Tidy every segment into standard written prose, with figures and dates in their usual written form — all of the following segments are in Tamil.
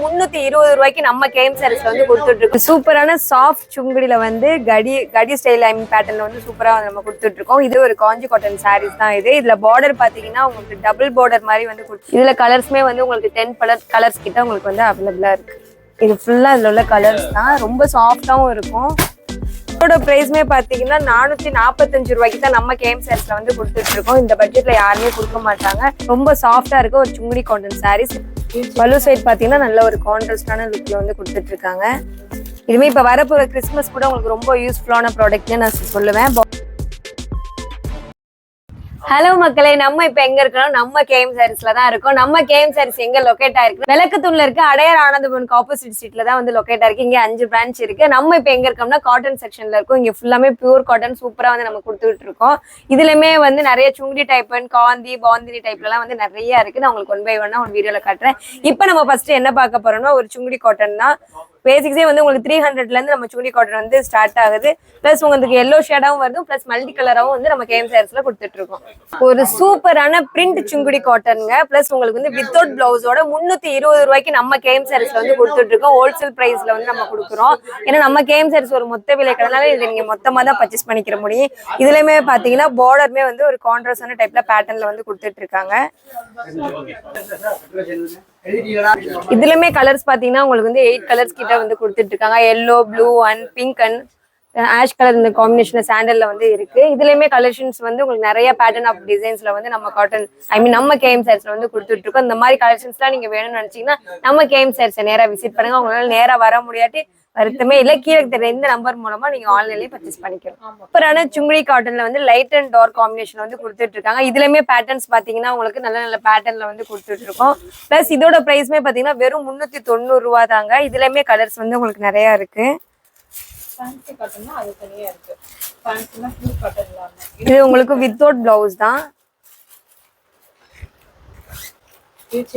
320 ரூபாய்க்கு நம்ம கேம் சாரீஸ்ல வந்து கொடுத்துட்டு இருக்கோம். சூப்பரான சாஃப்ட் சுங்குடியில வந்து கடி ஸ்டைல் பேட்டர்ன்ல வந்து சூப்பரா நம்ம கொடுத்துட்டு இருக்கோம். இது ஒரு காஞ்சி காட்டன் சாரீஸ் தான் இது. இதுல பார்டர் பாத்தீங்கன்னா உங்களுக்கு டபுள் பார்டர் மாதிரி வந்து இதுல கலர்ஸ்மே வந்து உங்களுக்கு 10 கலர்ஸ் கிட்ட உங்களுக்கு வந்து அவைலபிளா இருக்கு. இது ஃபுல்லா இதுல உள்ள கலர்ஸ் தான். ரொம்ப சாஃப்டாவும் இருக்கும். இதோட பிரைஸ்மே பாத்தீங்கன்னா 445 ரூபாய்க்கு தான் நம்ம கேம் சாரீஸ்ல வந்து கொடுத்துட்டு இருக்கோம். இந்த பட்ஜெட்ல யாருமே கொடுக்க மாட்டாங்க. ரொம்ப சாஃப்டா இருக்கு ஒரு சுங்குடி காட்டன் சாரீஸ். பல்லு சைட் பாத்தீங்கன்னா நல்ல ஒரு கான்ட்ராஸ்டான லுக்ல வந்து கொடுத்துட்டு இருக்காங்க. இதுமே இப்ப வரப்போற கிறிஸ்மஸ் கூட உங்களுக்கு ரொம்ப யூஸ்ஃபுல்லான ப்ராடக்ட்னு நான் சொல்லுவேன். ஹலோ மக்களே, நம்ம இப்ப எங்க இருக்கோம்? நம்ம கேம் சாரீஸ்ல தான் இருக்கோம். நம்ம கேம் சாரீஸ் எங்க லொகேட் ஆயிருக்கு? விளக்குத்தூண்ல இருக்கு. அடையார் ஆனந்தபவனுக்கு ஆப்போசிட் ஸ்ட்ரீட்ல தான் வந்து லொகேட் ஆயிருக்கு. இங்க 5 பிரான்ச் இருக்கு. நம்ம இப்ப எங்க இருக்கோம்னா காட்டன் செக்ஷன்ல இருக்கும். இங்க ஃபுல்லாமே பியூர் காட்டன் சூப்பரா வந்து நம்ம கொடுத்துட்டு இருக்கோம். இதுலயுமே வந்து நிறைய சுங்குடி டைப் காந்தி பாந்தினி டைப்ல எல்லாம் வந்து நிறைய இருக்கு. நான் உங்களுக்கு 1 by 1 ஒரு வீடியோல காட்டுறேன். இப்ப நம்ம ஃபர்ஸ்ட் என்ன பார்க்க போறோம்னா ஒரு சுங்குடி காட்டன் தான். பேசிக்ஸே வந்து உங்களுக்கு 300ல இருந்து நம்ம சுங்குடி காட்டன் வந்து ஸ்டார்ட் ஆகுது. பிளஸ் உங்களுக்கு எல்லோ ஷேடாவும் வருது, பிளஸ் மல்டி கலராவும் வந்து நம்ம கேம் சாரீஸ்ல கொடுத்துட்டு இருக்கோம். ஒரு சூப்பரான பிரிண்ட் சுங்குடி காட்டனுங்க. பிளஸ் உங்களுக்கு வந்து வித்தவுட் பிளவுஸோட 320 ரூபாய்க்கு நம்ம கேம் சாரீஸ்ல வந்து கொடுத்துட்டு இருக்கோம். ஹோல்சேல் பிரைஸ்ல வந்து நம்ம கொடுக்குறோம். ஏன்னா நம்ம கேம் சாரீஸ் ஒரு மொத்த விலை கடனால இது நீங்க மொத்தமா தான் பர்ச்சேஸ் பண்ணிக்கிற முடியும். இதுலயுமே பாத்தீங்கன்னா பார்டருமே வந்து ஒரு கான்ட்ராஸ்டான டைப்ல பேட்டர்ன்ல வந்து கொடுத்துட்டு இருக்காங்க. இதுலயுமே கலர்ஸ் பாத்தீங்கன்னா உங்களுக்கு வந்து 8 கலர்ஸ் கிட்ட வந்து கொடுத்துட்டு இருக்காங்க. Yellow, blue and pink and ash colour இந்த காம்பினேஷன் சாண்டல்ல வந்து இருக்கு. இதுலயுமே கலெக்ஷன்ஸ் வந்து உங்களுக்கு நிறைய பேட்டர்ன் ஆஃப் டிசைன்ஸ்ல வந்து நம்ம காட்டன் நம்ம கேம் சாரீஸ்ல வந்து கொடுத்துட்டு இருக்கோம். இந்த மாதிரி கலெக்ஷன்ஸ் எல்லாம் நீங்க வேணும்னு நினைச்சீங்கன்னா நம்ம கேம் சாரீஸ் நேரா விசிட் பண்ணுங்க. உங்களால நேரா வர முடியாட்டி வருத்தமே இல்ல, கீழே தெரிய இந்த நம்பர் மூலமா நீங்க ஆன்லைன்லயே பர்ச்சேஸ் பண்ணிக்கலாம். சூப்பரான சுங்குடி காட்டன்ல வந்து லைட் அண்ட் டார்க் காம்பினேஷன் வந்து கொடுத்துட்டு இருக்காங்க. இதுலயுமே பேட்டர்ன்ஸ் பாத்தீங்கன்னா உங்களுக்கு நல்ல நல்ல பேட்டர்ன்ல வந்து கொடுத்துட்டு இருக்கோம். பிளஸ் இதோட பிரைஸ்மே பாத்தீங்கன்னா வெறும் 390 ரூபா தாங்க. இதுலயுமே கலர்ஸ் வந்து உங்களுக்கு நிறைய இருக்கு. இது உங்களுக்கு வித்தவுட் பிளவுஸ் தான்.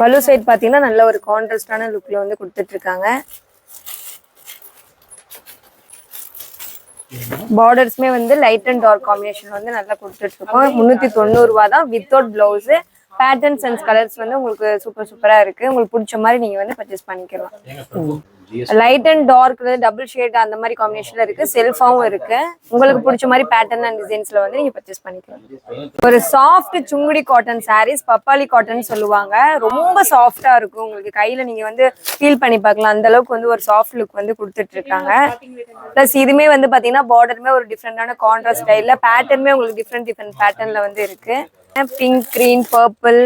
பல்லு சைட் பாத்தீங்கன்னா நல்ல ஒரு கான்ட்ராஸ்டான லுக்ல வந்து கொடுத்துட்டு இருக்காங்க. பார்டர்ஸ்மே வந்து லைட் அண்ட் டார்க் காம்பினேஷன் வந்து நல்லா கொடுத்துட்டு இருக்கோம். 390 ரூபா தான் without blouse. Patterns and colours வந்து உங்களுக்கு சூப்பரா இருக்கு. உங்களுக்கு பிடிச்ச மாதிரி நீங்க வந்து பர்ச்சேஸ் பண்ணிக்கலாம். Light and dark double shade அந்த மாதிரி காம்பினேஷன்ல இருக்கு. செல்ஃபாவும் இருக்கு. உங்களுக்கு பிடிச்ச மாதிரி பேட்டர்ன் அண்ட் டிசைன்ஸ்ல வந்து நீங்க பர்ச்சேஸ் பண்ணிக்கலாம். ஒரு சாஃப்ட் சுங்குடி காட்டன் சாரீஸ், பப்பாளி காட்டன் சொல்லுவாங்க. ரொம்ப சாஃப்டா இருக்கும். உங்களுக்கு கையில நீங்க வந்து ஃபீல் பண்ணி பார்க்கலாம். அந்த அளவுக்கு வந்து ஒரு சாஃப்ட் லுக் வந்து கொடுத்துட்டு இருக்காங்க. பிளஸ் இதுமே வந்து பாத்தீங்கன்னா பார்டருமே ஒரு டிஃப்ரெண்டான கான்ட்ராஸ்ட் ஸ்டைல்ல, பேட்டர்னுமே உங்களுக்கு டிஃப்ரெண்ட் பேட்டர்ன்ல வந்து இருக்கு. பிங்க், கிரீன், பர்பிள்,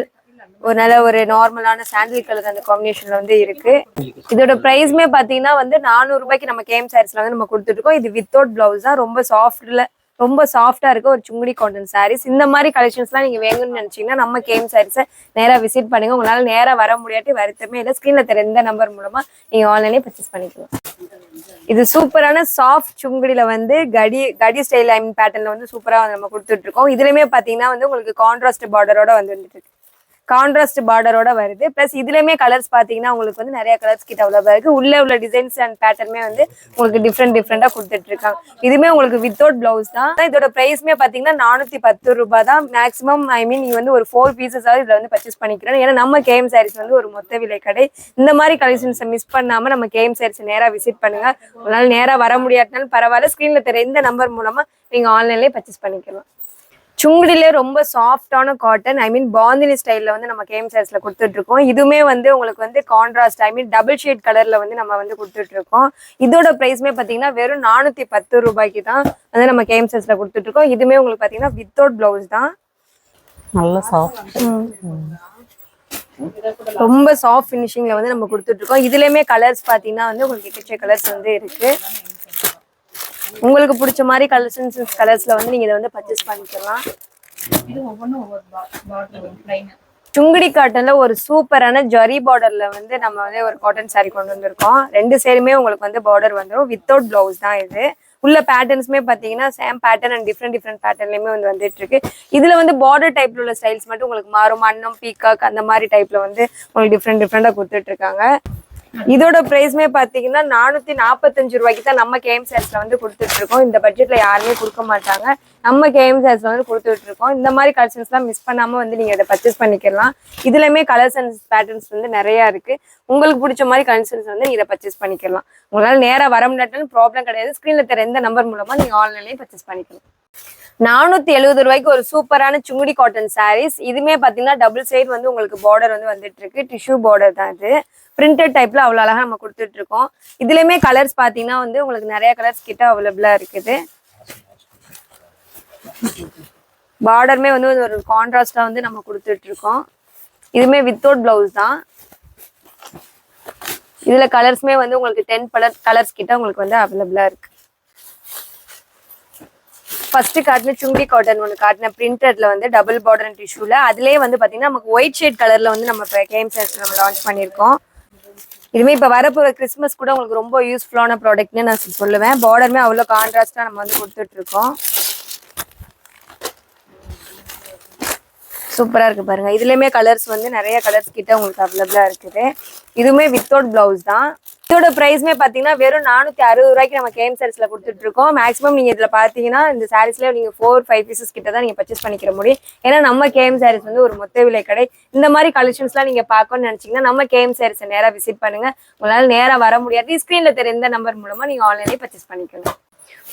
ஒரு நல்ல ஒரு நார்மலான சாண்டில் கலர் அந்த காம்பினேஷன்ல வந்து இருக்கு. இதோட பிரைஸ்மே பாத்தீங்கன்னா வந்து 400 ரூபாய்க்கு நம்ம கேம் சாரீஸ்ல வந்து நம்ம கொடுத்துட்டு இருக்கோம். இது வித்தவுட் பிளவுஸ் தான். ரொம்ப சாஃப்டா இருக்கு ஒரு சுங்குடி காட்டன் சாரீஸ். இந்த மாதிரி கலெக்ஷன்ஸ் எல்லாம் நீங்க வேணும்னு நினைச்சீங்கன்னா நம்ம கேம் சாரீஸை நேரா விசிட் பண்ணுங்க. உங்களால நேரா வர முடியாட்டி வருத்தமே இல்லை, ஸ்கிரீன்ல தெரிய இந்த நம்பர் மூலமா நீங்க ஆன்லைன்லயே பர்ச்சேஸ் பண்ணிக்கலாம். இது சூப்பரான சாஃப்ட் சுங்குடியில வந்து கடி ஸ்டைல் பேட்டர்ன்ல வந்து சூப்பரா நம்ம கொடுத்துட்டு இருக்கோம். இதுலயுமே பாத்தீங்கன்னா வந்து உங்களுக்கு கான்ட்ராஸ்ட் பார்டரோட வந்துட்டு இருக்கு. கான்ட்ராஸ்ட் பார்டரோட வருது. பிளஸ் இதுலயுமே கலர்ஸ் பாத்தீங்கன்னா உங்களுக்கு வந்து நிறைய கலர்ஸ் கிட்ட அவ்வளவு இருக்கு. உள்ள உள்ள டிசைன்ஸ் அண்ட் பேட்டர்மே வந்து உங்களுக்கு டிஃப்ரெண்டா கொடுத்துட்டு இருக்காங்க. இதுமே உங்களுக்கு வித்தவுட் பிளவுஸ் தான். இதோட பிரைஸ்மே பாத்தீங்கன்னா 410 ரூபாய் தான். மேக்ஸிமம் நீங்க வந்து ஒரு 4 பீசஸ் இதுல வந்து பர்ச்சேஸ் பண்ணிக்கிறோம். ஏன்னா நம்ம கேம் சாரீஸ் வந்து ஒரு மொத்த விலை கடை. இந்த மாதிரி கலெக்ஷன்ஸை மிஸ் பண்ணாம நம்ம கேம் சாரீஸ் நேரா விசிட் பண்ணுங்க. உங்களால நேரா வர முடியாட்டினாலும் பரவாயில்ல, ஸ்கிரீன்ல தெரிய இந்த நம்பர் மூலமா நீங்க ஆன்லைன்லயே பர்ச்சேஸ் பண்ணிக்கலாம். சுங்குடியில ரொம்ப சாஃப்டான காட்டன் பாந்தினி ஸ்டைல்ல வந்து நம்ம கேம் சாரீஸ்ல கொடுத்துட்டு இருக்கோம். இதுவுமே வந்து உங்களுக்கு வந்து கான்ட்ராஸ்ட் டபுள் ஷேட் கலர்ல வந்து நம்ம வந்து கொடுத்துட்டு இருக்கோம். இதோட பிரைஸ்மே பாத்தீங்கன்னா வெறும் 410 ரூபாய்க்கு தான் வந்து நம்ம கேம் சாரீஸ்ல கொடுத்துட்டு இருக்கோம். இதுமே உங்களுக்கு பாத்தீங்கன்னா வித்தவுட் பிளவுஸ் தான். நல்ல சாஃப்ட், ரொம்ப சாஃப்ட் ஃபினிஷிங்ல வந்து நம்ம கொடுத்துட்டு இருக்கோம். இதுலயுமே கலர்ஸ் பாத்தீங்கன்னா வந்து உங்களுக்கு எக்கச்சக்க கலர்ஸ் வந்து இருக்கு. உங்களுக்கு பிடிச்ச மாதிரி கலர்ஸ்ல வந்து நீங்க இதை வந்து பர்ச்சேஸ் பண்ணிக்கலாம். சுங்குடி காட்டன்ல ஒரு சூப்பரான ஜரி பார்டர்ல வந்து நம்ம வந்து ஒரு காட்டன் சாரி கொண்டு வந்திருக்கோம். 2 சைடுமே உங்களுக்கு வந்து பார்டர் வந்துடும். வித்தவுட் பிளவுஸ் தான் இது. உள்ள பேட்டர்ன்ஸ்மே பாத்தீங்கன்னா சேம் பேட்டர்ன் அண்ட் டிஃப்ரெண்ட் பேட்டர்ன்லயுமே வந்து வந்துட்டு இருக்கு. இதுல வந்து பார்டர் டைப்ல உள்ள ஸ்டைல்ஸ் மட்டும் உங்களுக்கு மாறும். அன்னம், பீகாக் அந்த மாதிரி டைப்ல வந்து உங்களுக்கு டிஃப்ரெண்டா கொடுத்துட்டு இருக்காங்க. இதோட பிரைஸ்மே பாத்தீங்கன்னா 445 ரூபாய்க்கு தான் நம்ம கேஎம் சாரீஸ்ல வந்து கொடுத்துட்டு இருக்கோம். இந்த பட்ஜெட்ல யாருமே கொடுக்க மாட்டாங்க. நம்ம கேஎம் சாரீஸ்ல வந்து கொடுத்துட்டு இருக்கோம். இந்த மாதிரி கலெக்ஷன்ஸ் எல்லாம் மிஸ் பண்ணாம வந்து நீங்க இதை பர்ச்சேஸ் பண்ணிக்கலாம். இதுலயுமே கலர்ஸ் அண்ட் பேட்டர்ன்ஸ் வந்து நிறைய இருக்கு. உங்களுக்கு பிடிச்ச மாதிரி கலெக்ஷன்ஸ் வந்து இதை பர்ச்சேஸ் பண்ணிக்கலாம். உங்களால நேரா வர முடியாட்டாலும் ப்ராப்ளம் கிடையாது. ஸ்கிரீன்ல தெரிய எந்த நம்பர் மூலமா நீங்க ஆன்லைன்லயே பர்ச்சேஸ் பண்ணிக்கலாம். 470 ரூபாய்க்கு ஒரு சூப்பரான சுங்குடி காட்டன் சாரீஸ். இதுமே பாத்தீங்கன்னா டபுள் சைடு வந்து உங்களுக்கு பார்டர் வந்து வந்துட்டு இருக்கு. டிஷ்யூ பார்டர் தான் இது. பிரிண்டட் டைப்ல அவ்வளவு அழகா நம்ம கொடுத்துட்டு இருக்கோம். இதுலயுமே கலர்ஸ் பாத்தீங்கன்னா வந்து உங்களுக்கு நிறைய கலர்ஸ் கிட்ட அவைலபிளா இருக்குது. பார்டருமே வந்து ஒரு கான்ட்ராஸ்டா வந்து நம்ம கொடுத்துட்டு இருக்கோம். இதுமே வித்தவுட் பிளவுஸ் தான். இதுல கலர்ஸ்மே வந்து உங்களுக்கு 10 கலர்ஸ் கிட்ட உங்களுக்கு வந்து அவைலபிளா இருக்கு. ஃபர்ஸ்ட் காட்டின சுங்கி காட்டன் ஒன்று காட்டின பிரிண்டட்ல வந்து டபுள் பார்டர் அண்ட் டிஷ்யூல அதுலேயே வந்து பார்த்தீங்கன்னா நமக்கு ஒயிட் ஷேட் கலர்ல வந்து நம்ம இப்போ கேம் சாரீஸ் நம்ம லான்ச் பண்ணியிருக்கோம். இதுமே இப்போ வரப்போகிற கிறிஸ்மஸ் கூட உங்களுக்கு ரொம்ப யூஸ்ஃபுல்லான ப்ராடக்ட்னு நான் சொல்லுவேன். பார்டருமே அவ்வளோ கான்ட்ராஸ்டாக நம்ம வந்து கொடுத்துட்டு இருக்கோம். சூப்பரா இருக்கு பாருங்க. இதுலயுமே கலர்ஸ் வந்து நிறைய கலர்ஸ் கிட்ட உங்களுக்கு அவைலபிளா இருக்குது. இதுவுமே வித்தவுட் பிளவுஸ் தான். இதோட பிரைஸ்மே பாத்தீங்கன்னா வெறும் 460 ரூபாய்க்கு நம்ம கேம் சாரீஸ்ல கொடுத்துட்டு இருக்கோம். மேக்ஸிமம் நீங்க இதுல பாத்தீங்கன்னா இந்த சாரீஸ்ல நீங்க 4-5 பீசஸ் கிட்ட தான் நீங்க பர்ச்சேஸ் பண்ணிக்கிற முடியும். ஏன்னா நம்ம கேம் சாரீஸ் வந்து ஒரு மொத்த விலை கடை. இந்த மாதிரி கலெக்ஷன்ஸ் எல்லாம் நீங்க பார்க்கணும்னு நினைச்சீங்கன்னா நம்ம கேம் சாரீஸ் நேரா விசிட் பண்ணுங்க. உங்களால நேரா வர முடியாது. ஸ்கிரீன்ல தெரிய இந்த நம்பர் மூலமா நீங்க ஆன்லைன்லயே பர்ச்சேஸ் பண்ணிக்கலாம்.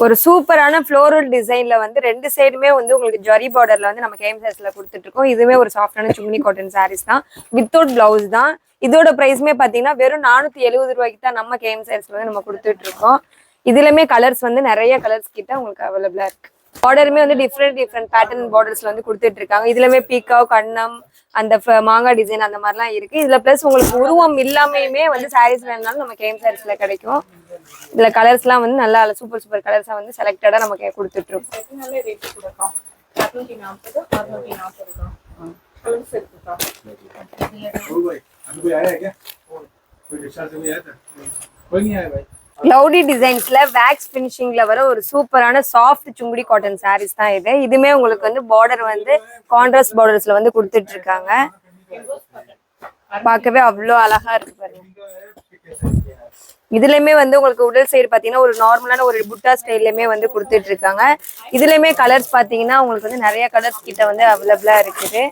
ஒரு சூப்பரான ஃப்ளோரல் டிசைன்ல வந்து ரெண்டு சைடுமே வந்து உங்களுக்கு ஜரி பார்டர்ல வந்து நம்ம கேம் சாரீஸ்ல கொடுத்துட்டு இருக்கோம். இதுவே ஒரு சாஃப்டான சுங்குனி காட்டன் சாரீஸ் தான். வித்தவுட் பிளவுஸ் தான். இதோட பிரைஸ்மே பாத்தீங்கன்னா வெறும் 470 ரூபாய்க்கு தான் நம்ம கேம் சாரீஸ்ல வந்து நம்ம கொடுத்துட்டு இருக்கோம். இதுலயுமே கலர்ஸ் வந்து நிறைய கலர்ஸ் கிட்ட உங்களுக்கு அவைலபிளா இருக்கு. பார்டருமே வந்து டிஃப்ரெண்ட் பேட்டர்ன் பார்டர்ஸ்ல வந்து கொடுத்துட்டு இருக்காங்க. இதுலயுமே பீக்காவ், கண்ணம், அந்த மாங்காய் டிசைன் அந்த மாதிரிலாம் இருக்கு. இதுல பிளஸ் உங்களுக்கு உருவம் இல்லாமையுமே வந்து சாரீஸ் வேணும்னாலும் நம்ம கேம் சாரீஸ்ல கிடைக்கும். இதுல கலர்ஸ் எல்லாம் வந்து நல்லா சூப்பர் கலர்ஸா வந்து செலக்டடா நமக்கு கொடுத்துட்டு இருக்கோம். கிளவுடி டிசைன்ஸ்ல வேக்ஸ் பினிஷிங்ல வர ஒரு சூப்பரான சாஃப்ட் சுங்குடி காட்டன் சாரீஸ் தான் இது. இதுமே உங்களுக்கு வந்து பார்டர் வந்து கான்ட்ராஸ்ட் பார்டர்ஸ்ல வந்து கொடுத்துட்டு இருக்காங்க. பார்க்கவே அவ்வளோ அழகா இருக்கு பாருங்க. இதுலயுமே வந்து உங்களுக்கு உடல் சைடு பாத்தீங்கன்னா ஒரு நார்மலான ஒரு புட்டா ஸ்டைல்லயுமே வந்து கொடுத்துட்டு இருக்காங்க. இதுலயுமே கலர்ஸ் பாத்தீங்கன்னா உங்களுக்கு வந்து நிறைய கலர்ஸ் கிட்ட வந்து அவைலபிளா இருக்குது.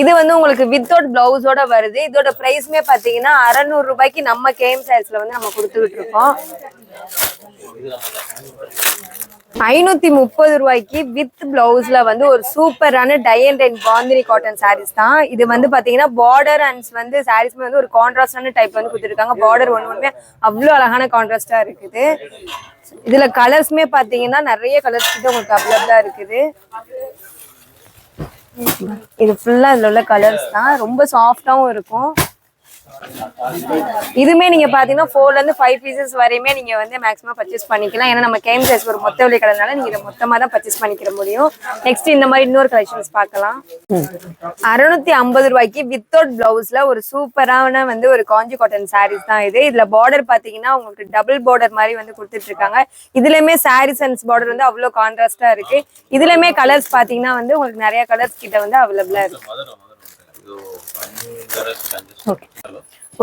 இது வந்து உங்களுக்கு வித்தவுட் பிளவுஸோட வருது. இதோட பிரைஸ்மே பாத்தீங்கன்னா 600 ரூபாய்க்கு நம்ம கேம் சாரீஸ்ல வந்து நம்ம கொடுத்துக்கிட்டு இருக்கோம். 530 ரூபாய்க்கு வித் பிளவுஸ்ல வந்து ஒரு சூப்பரான tie and dye bandhani cotton saris தான். இது வந்து பாத்தீங்கன்னா பார்டர் அண்ட் வந்து சாரீஸ்மே வந்து ஒரு கான்ட்ராஸ்டான டைப் வந்து கொடுத்துருக்காங்க. பார்டர் ஒண்ணுமே அவ்வளோ அழகான கான்ட்ராஸ்டா இருக்குது. இதுல கலர்ஸ்மே பாத்தீங்கன்னா நிறைய கலர்ஸ் கிட்ட உங்களுக்கு அவைலபிளா இருக்குது. இது ஃபுல்லா இதுல உள்ள கலர்ஸ் தான். ரொம்ப சாஃப்டாவும் இருக்கும். இதுமே நீங்க பாத்தீங்கன்னா 4ல இருந்து 5 பீசஸ் வரையுமே நீங்க வந்து மேக்ஸிமம் பர்ச்சேஸ் பண்ணிக்கலாம். ஏன்னா நம்ம கேம் சாரீஸ் ஒரு மொத்த விலை கடைனால நீங்க இதை மொத்தமா தான் பர்ச்சேஸ் பண்ணிக்கிற முடியும். நெக்ஸ்ட் இந்த மாதிரி இன்னொரு கலெக்ஷன்ஸ் பார்க்கலாம். 650 ரூபாய்க்கு வித்தவுட் பிளவுஸ்ல ஒரு சூப்பரான வந்து ஒரு காஞ்சி காட்டன் சாரீஸ் தான் இது. இதுல பார்டர் பாத்தீங்கன்னா உங்களுக்கு டபுள் பார்டர் மாதிரி வந்து கொடுத்துட்டு இருக்காங்க. இதுலயுமே சாரீஸ் அண்ட் பார்டர் வந்து அவ்வளவு கான்ட்ராஸ்டா இருக்கு. இதுலயுமே கலர்ஸ் பாத்தீங்கன்னா வந்து உங்களுக்கு நிறைய கலர்ஸ் கிட்ட வந்து அவைலபிளா இருக்கு.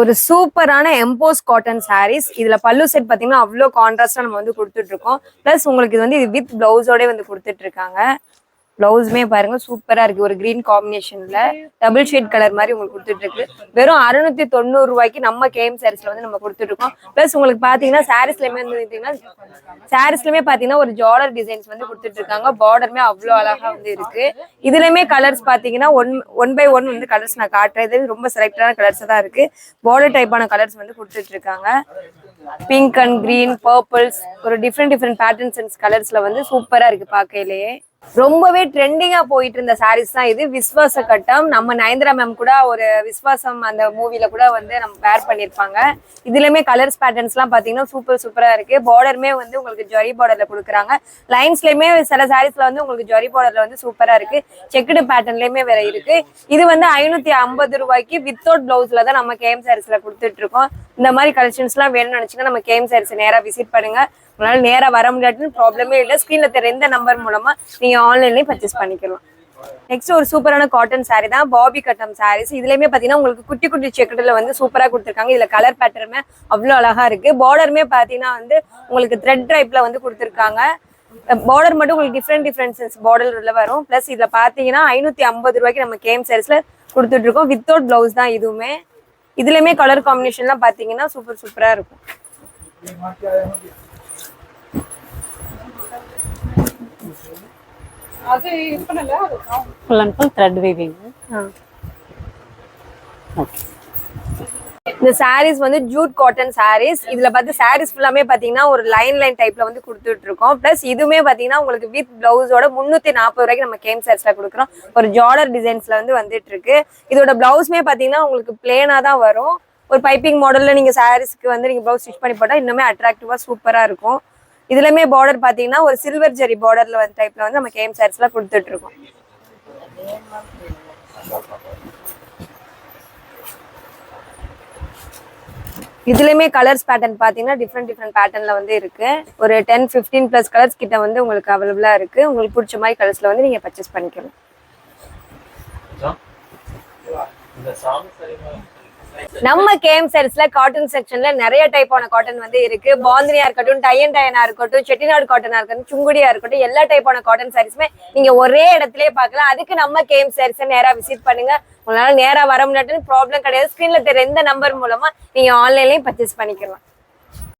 ஒரு சூப்பரான எம்போஸ் காட்டன் சாரீஸ். இதுல பல்லு செட் பாத்தீங்கன்னா அவ்வளோ கான்ட்ராஸ்டா நம்ம வந்து கொடுத்துட்டு இருக்கோம். பிளஸ் உங்களுக்கு இது வந்து வித் பிளவுஸோட வந்து கொடுத்துட்டு இருக்காங்க. பிளவுஸ்மே பாருங்க சூப்பரா இருக்கு. ஒரு கிரீன் காம்பினேஷன்ல டபுள் ஷேட் கலர் மாதிரி உங்களுக்கு கொடுத்துட்டு இருக்கு. வெறும் 690 ரூபாய்க்கு நம்ம கேம் சாரீஸ்ல வந்து நம்ம கொடுத்துட்டு இருக்கோம். பிளஸ் உங்களுக்கு பாத்தீங்கன்னா சாரீஸ்லயுமே பாத்தீங்கன்னா ஒரு ஜாலர் டிசைன்ஸ் வந்து கொடுத்துட்டு இருக்காங்க. பார்டருமே அவ்வளோ அழகா வந்து இருக்கு. இதுலயுமே கலர்ஸ் பாத்தீங்கன்னா ஒன் பை ஒன் வந்து கலர்ஸ் நான் காட்டுறேன். இது ரொம்ப செலக்டான கலர்ஸ் தான் இருக்கு. பார்டர் டைப்பான கலர்ஸ் வந்து கொடுத்துட்டு இருக்காங்க. பிங்க் அண்ட் கிரீன், பர்பிள்ஸ், ஒரு டிஃப்ரெண்ட் பேட்டர்ன்ஸ் அண்ட் கலர்ஸ்ல வந்து சூப்பரா இருக்கு பார்க்கையிலேயே. ரொம்பவே ட்ரெண்டிங்கா போயிட்டு இருந்த சாரீஸ் தான் இது. விஸ்வாச கட்டம். நம்ம நயன்தாரா மேம் கூட ஒரு விஸ்வாசம் அந்த மூவில கூட வந்து நம்ம வேர் பண்ணிருப்பாங்க. இதுலயுமே கலர்ஸ் பேட்டர்ன்ஸ் எல்லாம் பாத்தீங்கன்னா சூப்பரா இருக்கு. பார்டருமே வந்து உங்களுக்கு ஜரி பார்டர்ல கொடுக்குறாங்க. லைன்ஸ்லயுமே சில சாரீஸ்ல வந்து உங்களுக்கு ஜரி பார்டர்ல வந்து சூப்பரா இருக்கு. செக்குடு பேட்டர்ன்லயுமே வேற இருக்கு. இது வந்து 550 ரூபாய்க்கு வித்தவுட் பிளவுஸ்ல தான் நம்ம கேம் சாரீஸ்ல கொடுத்துட்டு இருக்கோம். இந்த மாதிரி கலெக்ஷன்ஸ் எல்லாம் வேணும்னு நினைச்சீங்கன்னா நம்ம கேம் சாரீஸ் நேரா விசிட் பண்ணுங்க. உங்களால நேரா வர முடியாதுன்னு ப்ராப்ளமே இல்லை. ஸ்கிரீன்ல தெரிய எந்த நம்பர் மூலமா நீங்க ஆன்லைன்லயும் பர்ச்சேஸ் பண்ணிக்கலாம். நெக்ஸ்ட் ஒரு சூப்பரான காட்டன் saree தான் பாபி கட்டம் sarees. இதுலயுமே பாத்தீங்கன்னா உங்களுக்கு குட்டி குட்டி செக்குடுல வந்து சூப்பரா கொடுத்துருக்காங்க. இதுல கலர் பேட்டர்னுமே அவ்வளவு அழகா இருக்கு. பார்டருமே பாத்தீங்கன்னா வந்து உங்களுக்கு த்ரெட் டைப்ல வந்து கொடுத்துருக்காங்க. பார்டர் மட்டும் உங்களுக்கு டிஃப்ரெண்ட் பார்டர்ல வரும். பிளஸ் இதுல பாத்தீங்கன்னா 550 ரூபாய்க்கு நம்ம கேம் sareesல கொடுத்துட்டு இருக்கோம். வித்தவுட் பிளவுஸ் தான் இதுவுமே. இதுலயுமே கலர் காம்பினேஷன்லாம் பாத்தீங்கன்னா சூப்பரா இருக்கும். அது இது பண்ணல அது full and full thread weaving. Okay. இந்த sarees வந்து ஜூட் காட்டன் sarees. இதுல பார்த்து sarees ஃபுல்லாமே பாத்தீங்கன்னா ஒரு லைன் டைப்ல வந்து கொடுத்துட்டு இருக்கோம். பிளஸ் இதுவுமே பாத்தீங்கன்னா உங்களுக்கு வித் பிளவுஸோட 340 ரூபாய்க்கு நம்ம கேம் sareesல கொடுக்குறோம். ஒரு ஜார்டர் டிசைன்ஸ்ல வந்து வந்துட்டு இருக்கு. இதோட பிளவுஸ்மே பாத்தீங்கன்னா உங்களுக்கு பிளேனா தான் வரும். ஒரு பைப்பிங் மாடல்ல நீங்க sareesக்கு வந்து நீங்க பிளவுஸ் ஸ்டிச் பண்ணி போட்டா இன்னுமே அட்ராக்டிவா சூப்பரா இருக்கும். இதுலயுமே பார்டர் பாத்தீங்கன்னா ஒரு சில்வர் ஜெரி பார்டர்ல வந்து டைப்ல வந்து நம்ம கேம் sareesல கொடுத்துட்டு இருக்கோம். இதுலயுமே கலர்ஸ் பேட்டர்ன் பாத்தீங்கன்னா டிஃப்ரெண்ட் பேட்டர்ன்ல வந்து இருக்கு. ஒரு 10-15 பிளஸ் கலர்ஸ் கிட்ட வந்து உங்களுக்கு அவைலபிளா இருக்கு. உங்களுக்கு பிடிச்ச மாதிரி கலர்ஸ்ல வந்து நீங்க பர்ச்சேஸ் பண்ணிக்கலாம். நம்ம கேம் sareesல காட்டன் செக்ஷன்ல நிறைய டைப்பான காட்டன் வந்து இருக்கு. பாந்தினியா இருக்கட்டும், டை அண்ட் டைனா இருக்கட்டும், செட்டிநாடு காட்டனா இருக்கட்டும், சுங்குடியா இருக்கட்டும், எல்லா டைப்பான காட்டன் sareesமே நீங்க ஒரே இடத்துலயே பார்க்கலாம். அதுக்கு நம்ம கேம் sarees நேரா விசிட் பண்ணுங்க. உங்களால நேரா வர முடியாதுன்னு ப்ராப்ளம் கிடையாது. ஸ்கிரீன்ல தெரிய எந்த நம்பர் மூலமா நீங்க ஆன்லைன்லயும் பர்ச்சேஸ் பண்ணிக்கலாம்.